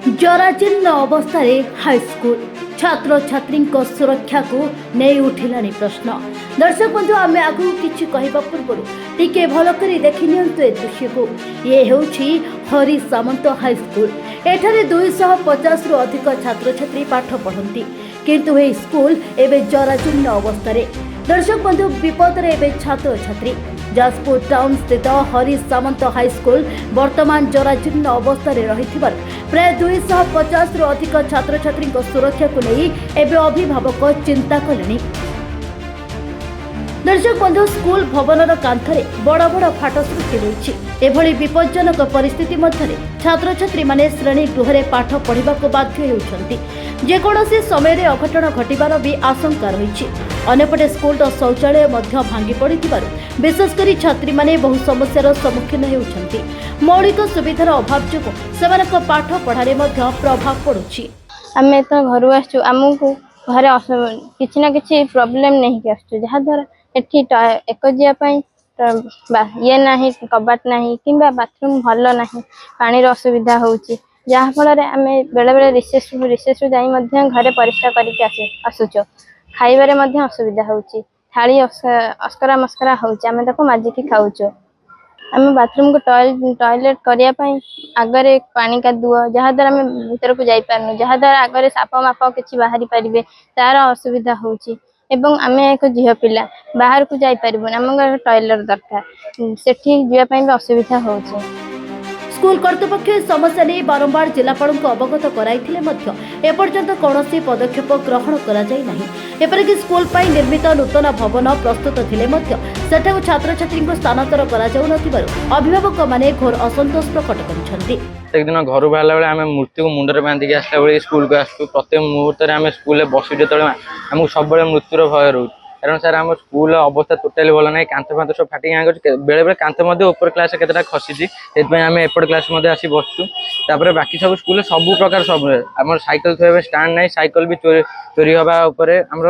जराजीर्ण अवस्था हाईस्कल छात्र छात्री सुरक्षा को नहीं उठिला प्रश्न। दर्शक बंधु आम आगु कि कहवा पूर्व टिके भल कर देखि ए दृश्य को। ये होछि हरि सामंत हाईस्कल। एठारे 250 रु अधिक छात्र छात्री पाठ पढ़ती किंतु ये स्कूल एवं जराजीर्ण अवस्था। दर्शक बंधु विपद रे छात्र छात्री जाजपुर टाउन स्थित हरि सामंत हाईस्कल वर्तमान जराजीर्ण अवस्था रही प्राय 250 रु अधिक छात्र छात्री सुरक्षा को नहीं एवं अभिभावक चिंता कले। दर्शक बंधु स्कूल भवन कांथरे बड़ बड़ फाट सृष्टि होइछि। एभली विपज्जनक परिस्थिति मध्य छात्र छात्री माने श्रेणी गृह पाठ पढ़ा को बाध्य होउछंती। जेकोसी समय अघटन घटिबार भी आशंका रही। अन्यपटे स्कूल शौचालय भांगी पड़िथिबारु विशेषकर छात्री माने बहु समस्यार सम्मुखीन होउछंती। मौलिक सुविधार अभाव जो सेमानक पाठ पढ़ारे प्रभाव पड़ुछि। आमे तो घर आसु आमको घर किछि ना किछि प्रॉब्लम नहीं के आसु जहा द्वारा एठी एक जियापाई ये नाही कबाट नाही किंबा बाथरूम भल नाही पानी असुविधा होउछि जहा फल आमे बेले बेले रिसेस जाई मध्य घरे परिष्कार करके आसुचो खाइबारे मध्य असुविधा होउछि थाली अस्करा मस्करा होउछि आमे ताको माजिकी खाउचो। आमे बाथरूम को टॉयलेट करिया पई आगरे पानी का दुआ जहा द्वारा आमे भीतर को जाई पारनु जहा द्वारा आगरे साप माप किछि बाहरी परिबे तार असुविधा होउछि एवं आमे एक झियो पिला बाहर को जाई परिबो आम टॉयलेट दरकार सेठी जिया पई भी असुविधा होउछि। स्कूल कर्तृपक्ष समस्या नहीं बारंबार जिलापाल को अवगत कराइथिले एपर्यंत कौनसी पदक्षेप ग्रहण करा जाई नहीं। एपरिक स्कूल पाई निर्मित नूतन भवन प्रस्तुत थिले सेठाକୁ छात्र छात्री को स्थानांतर करा जाउ नथिबारु अभिभावक माने घोर असंतोष प्रकट करिसंती। एक दिन घर बाहला बेले आम मूर्ति को मुंडरे बांधिक आसला बेले स्कूल को आसु प्रत्येक मुहूर्त आम स्कूल बसु जो आमको सब मृत्युर भय रोच कारण सर आम स्कूल अवस्था टोटाली भल ना कांथ फांथ सब फाटी बेले बेले कांथ ऊपर क्लास के खसी आम एपट क्लास आसी बसु तापर बाकी सब स्कूल सब प्रकार सब आम साइकिल थोड़ा स्टाण्ड ना साइकिल भी चोरी हवा आमर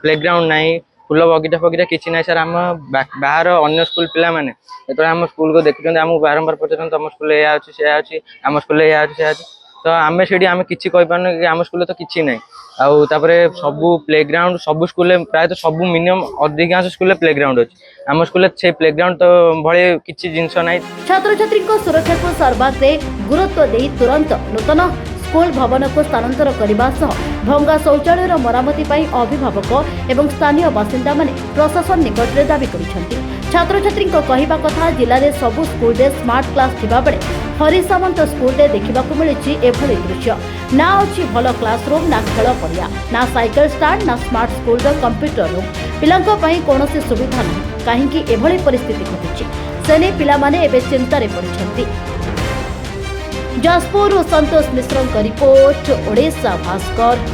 प्लेग्राउंड ना फुल बगीचा फगीचा किसी ना सर आम बाहर अन्य स्कूल पिला माने जो आम स्कूल को देखते आमको बारंबार पचार तुम स्कूल या अच्छी से अच्छी आम स्कूल या अच्छी से तो आम से आम किसी कहींपार कि आम स्कूल तो किसी ना आउे सबू प्लेग्राउंड सब स्कूल प्राय सब मिनिमम अधिकांश स्कूल प्लेग्राउंड अच्छी आम स्कूल से प्लेग्राउंड तो भाई किसी जिनस ना। छात्र छात्री सुरक्षा को सर्वाग्रे गुरुत्व दे तुरंत नूतन स्कूल भवन को स्थानांतर करने सह भंगा शौचालय मरामती अभिभावक एवं स्थानीय बासिंदा माने प्रशासन निकट में दाबी कर छात्र छात्री कहवा कथा जिले में सबू स्कूल स्मार्ट क्लास थिबा बेले हरि सामंत स्कूल देखा मिली एभली दृश्य ना अच्छी भल क्लासरूम ना खेल पड़िया ना साइकिल स्टार्ट ना स्मार्ट स्कूल कंप्यूटर रूम पिलांक कौन सुविधा नहीं कहीं एभली परिस्थिति घटी सेने पिला माने एबे चिंतार पड़ुछंती। जाजपुर संतोष मिश्र रिपोर्ट ओडिशा भास्कर।